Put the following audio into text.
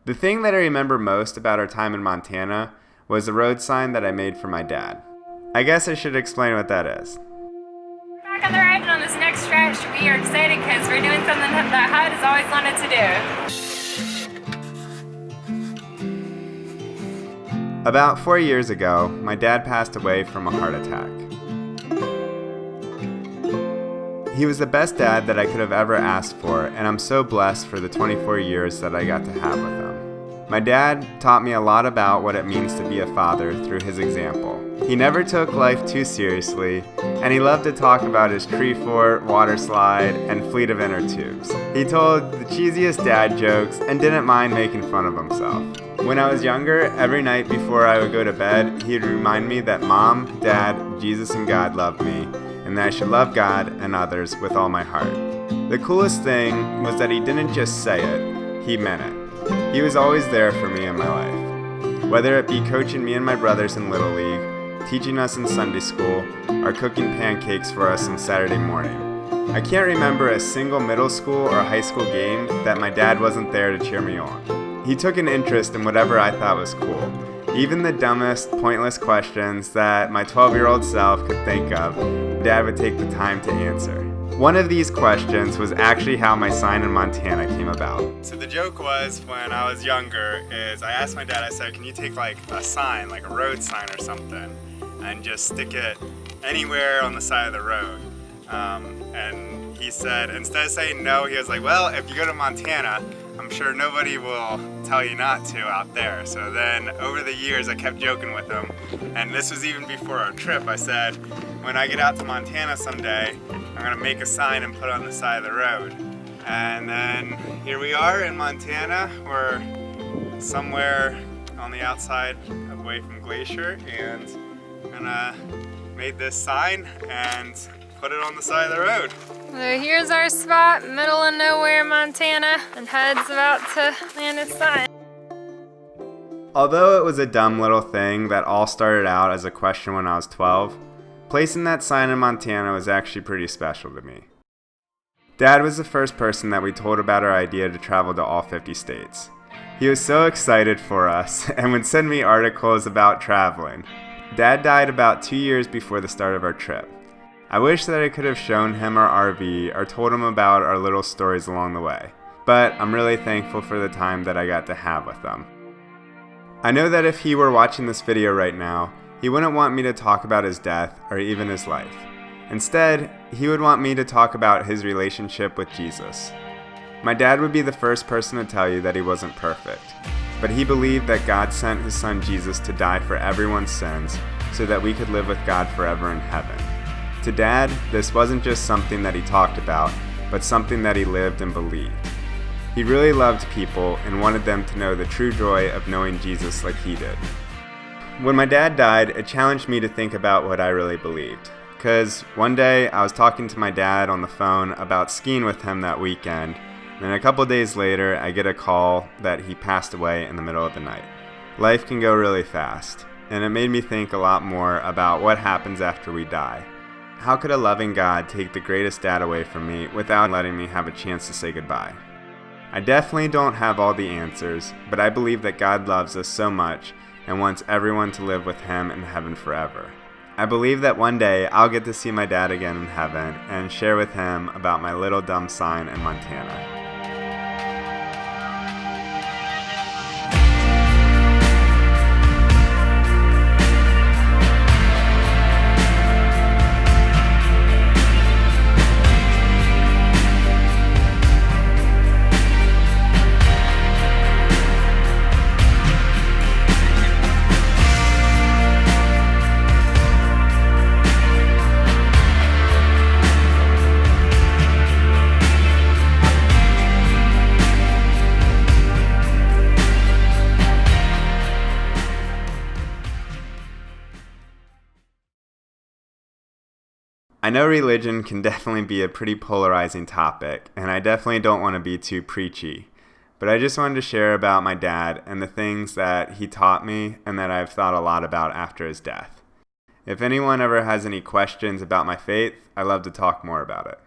The thing that I remember most about our time in Montana was the road sign that I made for my dad. I guess I should explain what that is. Back on the ride on this next stretch, we are excited because we're doing something that Hud has always wanted to do. About 4 years ago, my dad passed away from a heart attack. He was the best dad that I could have ever asked for, and I'm so blessed for the 24 years that I got to have with him. My dad taught me a lot about what it means to be a father through his example. He never took life too seriously, and he loved to talk about his tree fort, water slide, and fleet of inner tubes. He told the cheesiest dad jokes and didn't mind making fun of himself. When I was younger, every night before I would go to bed, he'd remind me that Mom, Dad, Jesus, and God loved me, and that I should love God and others with all my heart. The coolest thing was that he didn't just say it, he meant it. He was always there for me in my life. Whether it be coaching me and my brothers in Little League, teaching us in Sunday school, or cooking pancakes for us on Saturday morning. I can't remember a single middle school or high school game that my dad wasn't there to cheer me on. He took an interest in whatever I thought was cool. Even the dumbest, pointless questions that my 12-year-old self could think of, Dad would take the time to answer. One of these questions was actually how my sign in Montana came about. So the joke was, when I was younger, is I asked my dad, I said, can you take like a sign, like a road sign or something, and just stick it anywhere on the side of the road? And he said, instead of saying no, he was like, well, if you go to Montana, I'm sure nobody will tell you not to out there. So then over the years I kept joking with him, and this was even before our trip. I said, when I get out to Montana someday, I'm gonna make a sign and put it on the side of the road. And then here we are in Montana. We're somewhere on the outside away from Glacier, and gonna made this sign and put it on the side of the road. So here's our spot, middle of nowhere, Montana, and Hud's about to land his sign. Although it was a dumb little thing that all started out as a question when I was 12, placing that sign in Montana was actually pretty special to me. Dad was the first person that we told about our idea to travel to all 50 states. He was so excited for us and would send me articles about traveling. Dad died about 2 years before the start of our trip. I wish that I could have shown him our RV or told him about our little stories along the way, but I'm really thankful for the time that I got to have with them. I know that if he were watching this video right now, he wouldn't want me to talk about his death or even his life. Instead, he would want me to talk about his relationship with Jesus. My dad would be the first person to tell you that he wasn't perfect, but he believed that God sent his son Jesus to die for everyone's sins so that we could live with God forever in heaven. To Dad, this wasn't just something that he talked about, but something that he lived and believed. He really loved people and wanted them to know the true joy of knowing Jesus like he did. When my dad died, it challenged me to think about what I really believed. Because one day I was talking to my dad on the phone about skiing with him that weekend, and a couple days later I get a call that he passed away in the middle of the night. Life can go really fast, and it made me think a lot more about what happens after we die. How could a loving God take the greatest dad away from me without letting me have a chance to say goodbye? I definitely don't have all the answers, but I believe that God loves us so much and wants everyone to live with him in heaven forever. I believe that one day I'll get to see my dad again in heaven and share with him about my little dumb sign in Montana. I know religion can definitely be a pretty polarizing topic, and I definitely don't want to be too preachy, but I just wanted to share about my dad and the things that he taught me and that I've thought a lot about after his death. If anyone ever has any questions about my faith, I'd love to talk more about it.